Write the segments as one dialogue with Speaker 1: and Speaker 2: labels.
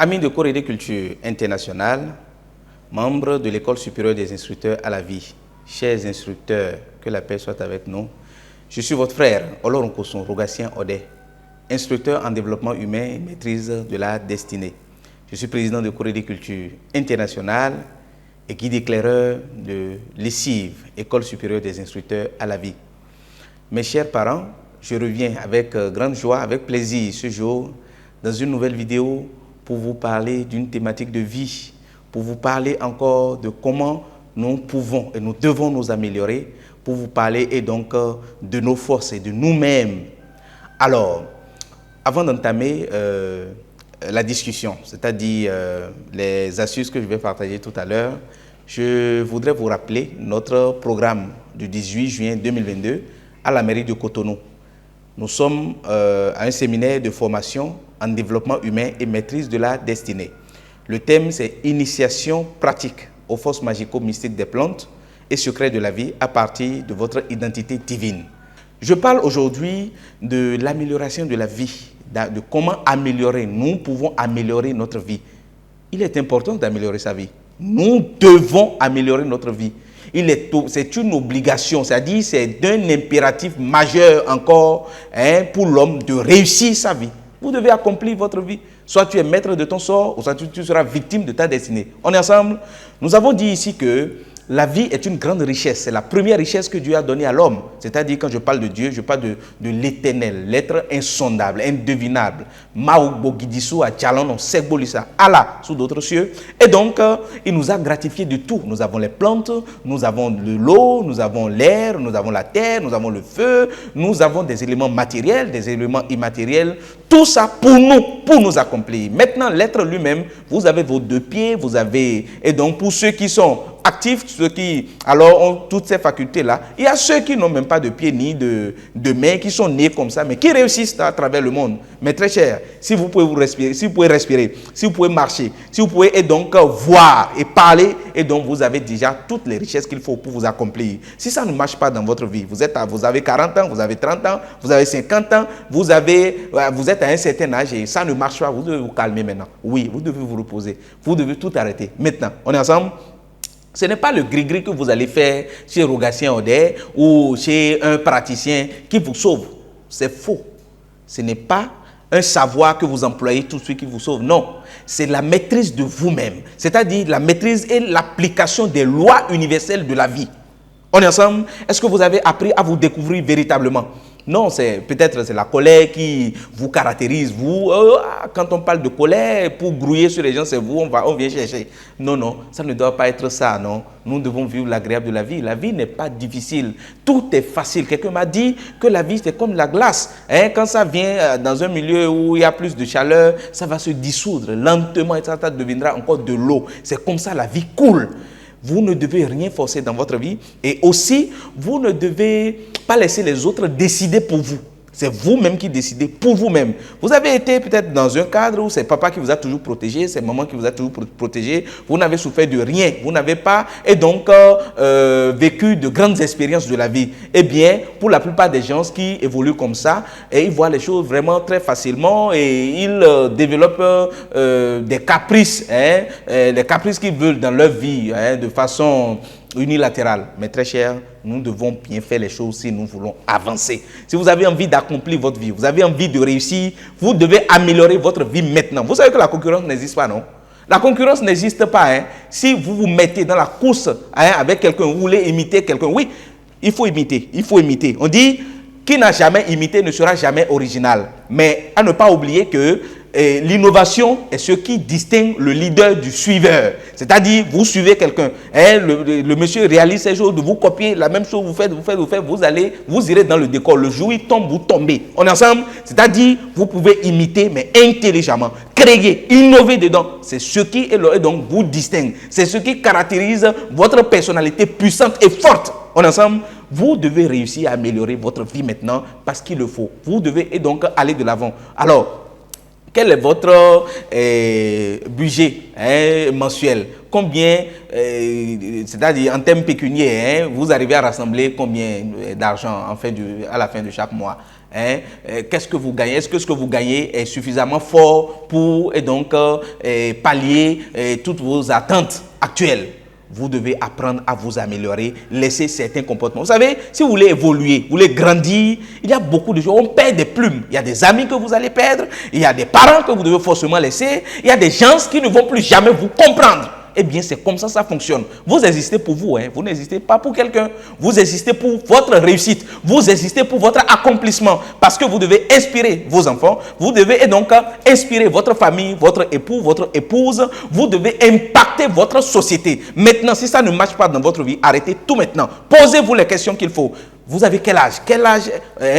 Speaker 1: Amis de Corée Culture Internationale, membres de l'École supérieure des instructeurs à la vie, chers instructeurs, que la paix soit avec nous. Je suis votre frère, Oloronkoson Rogatien Ode, instructeur en développement humain et maîtrise de la destinée. Je suis président de Corée Culture Internationale et guide éclaireur de l'ESIV, École supérieure des instructeurs à la vie. Mes chers parents, je reviens avec grande joie, avec plaisir ce jour dans une nouvelle vidéo pour vous parler d'une thématique de vie, pour vous parler encore de comment nous pouvons et nous devons nous améliorer, pour vous parler et donc de nos forces et de nous-mêmes. Alors, avant d'entamer la discussion, c'est-à-dire les astuces que je vais partager tout à l'heure, je voudrais vous rappeler notre programme du 18 juin 2022 à la mairie de Cotonou. Nous sommes à un séminaire de formation en développement humain et maîtrise de la destinée. Le thème, c'est initiation pratique aux forces magico-mystiques des plantes et secrets de la vie à partir de votre identité divine. Je parle aujourd'hui de l'amélioration de la vie, de comment améliorer. Nous pouvons améliorer notre vie. Il est important d'améliorer sa vie. Nous devons améliorer notre vie. C'est une obligation, c'est-à-dire c'est d'un impératif majeur encore pour l'homme de réussir sa vie. Vous devez accomplir votre vie. Soit tu es maître de ton sort, ou soit tu seras victime de ta destinée. On est ensemble? Nous avons dit ici que la vie est une grande richesse. C'est la première richesse que Dieu a donnée à l'homme. C'est-à-dire, quand je parle de Dieu, je parle de l'éternel, l'être insondable, indevinable. Allah, sous d'autres cieux. Et donc, il nous a gratifié de tout. Nous avons les plantes, nous avons l'eau, nous avons l'air, nous avons la terre, nous avons le feu, nous avons des éléments matériels, des éléments immatériels. Tout ça pour nous accomplir. Maintenant, l'être lui-même, vous avez vos deux pieds, vous avez... Et donc, pour ceux qui sont actifs, ceux qui alors ont toutes ces facultés-là, il y a ceux qui n'ont même pas de pieds ni de mains, qui sont nés comme ça, mais qui réussissent à travers le monde. Mais très cher, si vous pouvez vous respirer, si vous pouvez respirer, si vous pouvez marcher, si vous pouvez et donc voir et parler, et donc vous avez déjà toutes les richesses qu'il faut pour vous accomplir. Si ça ne marche pas dans votre vie, vous avez 40 ans, vous avez 30 ans, vous avez 50 ans, vous êtes à un certain âge et ça ne marche pas, vous devez vous calmer maintenant. Oui, vous devez vous reposer. Vous devez tout arrêter. Maintenant, on est ensemble? Ce n'est pas le gris-gris que vous allez faire chez Rogatien Ode ou chez un praticien qui vous sauve. C'est faux. Ce n'est pas un savoir que vous employez tout de suite qui vous sauve. Non, c'est la maîtrise de vous-même. C'est-à-dire la maîtrise et l'application des lois universelles de la vie. On est ensemble? Est-ce que vous avez appris à vous découvrir véritablement? Non, peut-être c'est la colère qui vous caractérise. Vous, quand on parle de colère, pour grouiller sur les gens, c'est vous, on vient chercher. Non, non, ça ne doit pas être ça, non. Nous devons vivre l'agréable de la vie. La vie n'est pas difficile. Tout est facile. Quelqu'un m'a dit que la vie, c'est comme la glace. Quand ça vient dans un milieu où il y a plus de chaleur, ça va se dissoudre lentement et ça deviendra encore de l'eau. C'est comme ça, la vie coule. Vous ne devez rien forcer dans votre vie et aussi, vous ne devez pas laisser les autres décider pour vous. C'est vous-même qui décidez pour vous-même. Vous avez été peut-être dans un cadre où c'est papa qui vous a toujours protégé, c'est maman qui vous a toujours protégé. Vous n'avez souffert de rien. Vous n'avez pas et donc vécu de grandes expériences de la vie. Eh bien, pour la plupart des gens qui évoluent comme ça, et ils voient les choses vraiment très facilement et ils développent des caprices, des caprices qu'ils veulent dans leur vie de façon unilatérale. Mais très cher, nous devons bien faire les choses si nous voulons avancer. Si vous avez envie d'accomplir votre vie, vous avez envie de réussir, vous devez améliorer votre vie maintenant. Vous savez que la concurrence n'existe pas, non? La concurrence n'existe pas. Si vous vous mettez dans la course avec quelqu'un, vous voulez imiter quelqu'un, oui, il faut imiter, il faut imiter. On dit, qui n'a jamais imité ne sera jamais original. Mais à ne pas oublier que l'innovation est ce qui distingue le leader du suiveur. C'est-à-dire, vous suivez quelqu'un, le monsieur réalise ces choses, de vous copier la même chose, vous irez dans le décor. Le jour où il tombe, vous tombez. On est ensemble? C'est-à-dire, vous pouvez imiter, mais intelligemment. Créer, innover dedans. C'est ce qui donc vous distingue. C'est ce qui caractérise votre personnalité puissante et forte. On est ensemble? Vous devez réussir à améliorer votre vie maintenant parce qu'il le faut. Vous devez donc aller de l'avant. Alors, quel est votre budget mensuel combien, c'est-à-dire en termes pécuniaires, vous arrivez à rassembler combien d'argent à la fin de chaque mois. Qu'est-ce que vous gagnez? Est-ce que ce que vous gagnez est suffisamment fort pour pallier toutes vos attentes actuelles? Vous devez apprendre à vous améliorer, laisser certains comportements. Vous savez, si vous voulez évoluer, vous voulez grandir, il y a beaucoup de choses. On perd des plumes. Il y a des amis que vous allez perdre, il y a des parents que vous devez forcément laisser, il y a des gens qui ne vont plus jamais vous comprendre. Eh bien, c'est comme ça fonctionne. Vous existez pour vous, vous n'existez pas pour quelqu'un. Vous existez pour votre réussite. Vous existez pour votre accomplissement. Parce que vous devez inspirer vos enfants. Vous devez donc inspirer votre famille, votre époux, votre épouse. Vous devez impacter votre société. Maintenant, si ça ne marche pas dans votre vie, arrêtez tout maintenant. Posez-vous les questions qu'il faut. Vous avez quel âge? Quel âge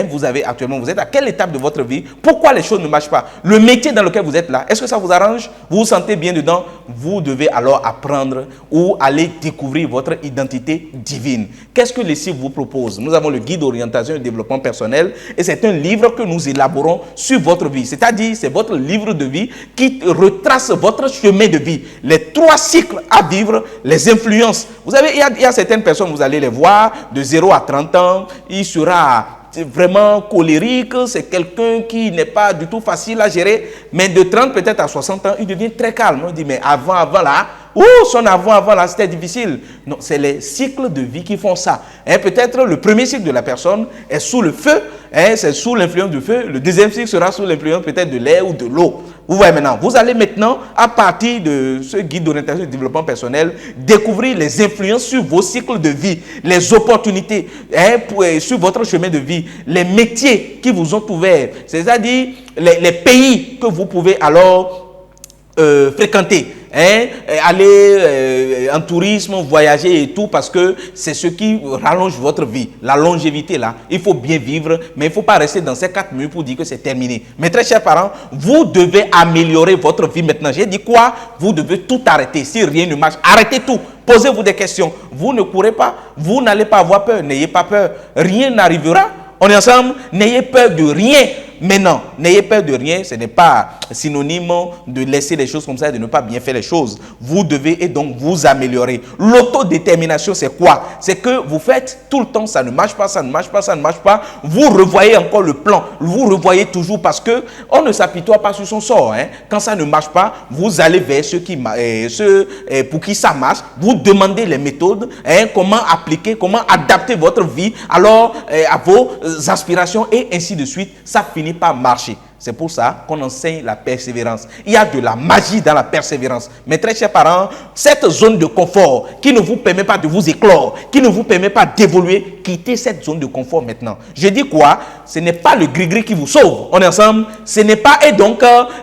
Speaker 1: vous avez actuellement? Vous êtes à quelle étape de votre vie? Pourquoi les choses ne marchent pas? Le métier dans lequel vous êtes là, est-ce que ça vous arrange? Vous vous sentez bien dedans? Vous devez alors apprendre ou aller découvrir votre identité divine. Qu'est-ce que les CIF vous proposent? Nous avons le guide d'orientation et de développement personnel et c'est un livre que nous élaborons sur votre vie. C'est-à-dire, c'est votre livre de vie qui retrace votre chemin de vie. Les 3 cycles à vivre, les influences. Vous savez, il y a certaines personnes, vous allez les voir, de 0 à 30 ans, il sera vraiment colérique, c'est quelqu'un qui n'est pas du tout facile à gérer, mais de 30 peut-être à 60 ans, il devient très calme. On dit, mais avant là, son avant là, c'était difficile. Non, c'est les cycles de vie qui font ça. Peut-être le premier cycle de la personne est sous le feu, c'est sous l'influence du feu. Le deuxième cycle sera sous l'influence peut-être de l'air ou de l'eau. Vous voyez maintenant, vous allez maintenant, à partir de ce guide d'orientation et de développement personnel, découvrir les influences sur vos cycles de vie, les opportunités sur votre chemin de vie, les métiers qui vous ont ouverts, c'est-à-dire les pays que vous pouvez alors fréquenter. Aller en tourisme, voyager et tout, parce que c'est ce qui rallonge votre vie. La longévité là, il faut bien vivre, mais il ne faut pas rester dans ces 4 murs pour dire que c'est terminé. Mes très chers parents, vous devez améliorer votre vie maintenant. J'ai dit quoi? Vous devez tout arrêter. Si rien ne marche, arrêtez tout. Posez-vous des questions. Vous ne courez pas, vous n'allez pas avoir peur. N'ayez pas peur. Rien n'arrivera. On est ensemble. N'ayez peur de rien. Mais non, n'ayez peur de rien, ce n'est pas synonyme de laisser les choses comme ça et de ne pas bien faire les choses. Vous devez donc vous améliorer. L'autodétermination, c'est quoi? C'est que vous faites tout le temps, ça ne marche pas, ça ne marche pas, ça ne marche pas. Vous revoyez encore le plan, vous revoyez toujours parce que on ne s'apitoie pas sur son sort. Quand ça ne marche pas, vous allez vers ceux pour qui ça marche. Vous demandez les méthodes, comment appliquer, comment adapter votre vie alors à vos aspirations et ainsi de suite. Ça finit par marcher. C'est pour ça qu'on enseigne la persévérance. Il y a de la magie dans la persévérance. Mes très chers parents, cette zone de confort qui ne vous permet pas de vous éclore, qui ne vous permet pas d'évoluer, quittez cette zone de confort maintenant. Je dis quoi? Ce n'est pas le gris-gris qui vous sauve. On est ensemble? Ce n'est pas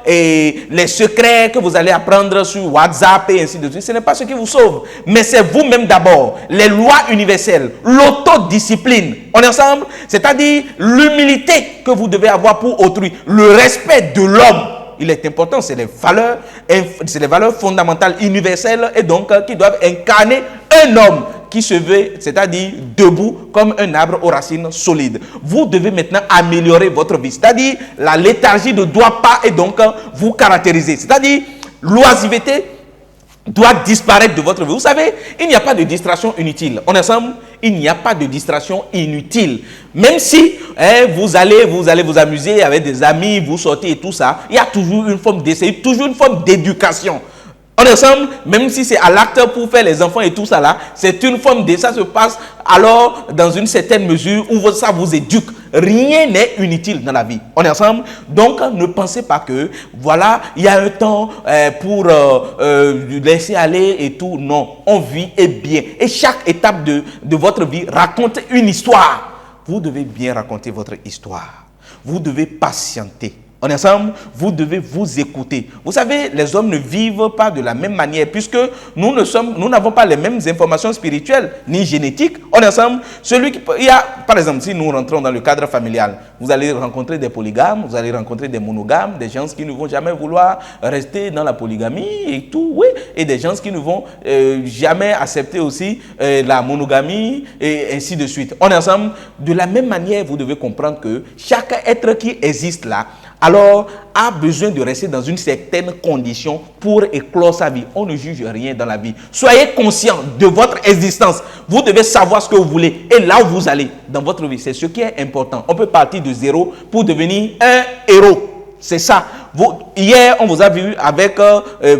Speaker 1: les secrets que vous allez apprendre sur WhatsApp et ainsi de suite. Ce n'est pas ce qui vous sauve. Mais c'est vous-même d'abord. Les lois universelles, l'autodiscipline. On est ensemble? C'est-à-dire l'humilité que vous devez avoir pour autrui. Le respect de l'homme, il est important, c'est les valeurs fondamentales, universelles et donc qui doivent incarner un homme qui se veut, c'est-à-dire debout comme un arbre aux racines solides. Vous devez maintenant améliorer votre vie, c'est-à-dire la léthargie ne doit pas et donc vous caractériser, c'est-à-dire l'oisiveté doit disparaître de votre vie. Vous savez, il n'y a pas de distraction inutile. On est ensemble? Il n'y a pas de distraction inutile. Même si vous allez vous amuser avec des amis, vous sortez et tout ça, il y a toujours une forme d'essai, toujours une forme d'éducation. On est ensemble, même si c'est à l'acte pour faire les enfants et tout ça là, c'est une forme de ça se passe alors dans une certaine mesure où ça vous éduque. Rien n'est inutile dans la vie. On est ensemble? Donc ne pensez pas que voilà, il y a un temps pour laisser aller et tout. Non, on vit et bien. Et chaque étape de votre vie raconte une histoire. Vous devez bien raconter votre histoire. Vous devez patienter. On est ensemble? Vous devez vous écouter. Vous savez, les hommes ne vivent pas de la même manière puisque nous n'avons pas les mêmes informations spirituelles ni génétiques. On est ensemble? Par exemple, si nous rentrons dans le cadre familial, vous allez rencontrer des polygames, vous allez rencontrer des monogames, des gens qui ne vont jamais vouloir rester dans la polygamie et tout, oui, et des gens qui ne vont jamais accepter aussi la monogamie et ainsi de suite. On est ensemble? De la même manière, vous devez comprendre que chaque être qui existe là alors a besoin de rester dans une certaine condition pour éclore sa vie. On ne juge rien dans la vie. Soyez conscient de votre existence. Vous devez savoir ce que vous voulez et là où vous allez dans votre vie. C'est ce qui est important. On peut partir de zéro pour devenir un héros. C'est ça. Hier, on vous a vu avec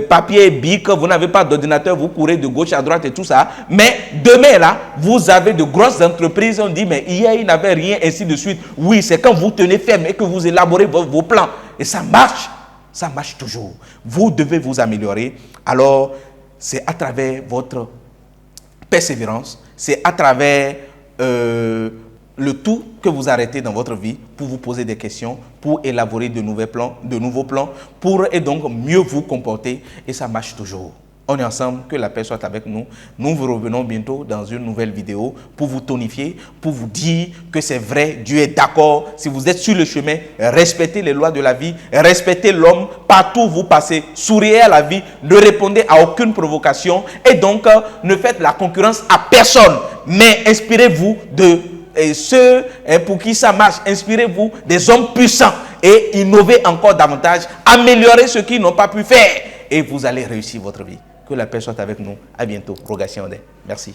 Speaker 1: papier et bic, vous n'avez pas d'ordinateur, vous courez de gauche à droite et tout ça. Mais demain, là, vous avez de grosses entreprises. On dit, mais hier, il n'avait rien, ainsi de suite. Oui, c'est quand vous tenez ferme et que vous élaborez vos plans. Et ça marche. Ça marche toujours. Vous devez vous améliorer. Alors, c'est à travers votre persévérance, c'est à travers le tout que vous arrêtez dans votre vie pour vous poser des questions, pour élaborer de nouveaux plans, pour et donc mieux vous comporter, et ça marche toujours. On est ensemble, que la paix soit avec nous. Nous vous revenons bientôt dans une nouvelle vidéo pour vous tonifier, pour vous dire que c'est vrai, Dieu est d'accord. Si vous êtes sur le chemin, respectez les lois de la vie, respectez l'homme, partout où vous passez, souriez à la vie, ne répondez à aucune provocation et donc ne faites la concurrence à personne, mais inspirez-vous de ceux pour qui ça marche, inspirez-vous des hommes puissants et innovez encore davantage, améliorez ce qu'ils n'ont pas pu faire et vous allez réussir votre vie. Que la paix soit avec nous. À bientôt. Rogation. Merci.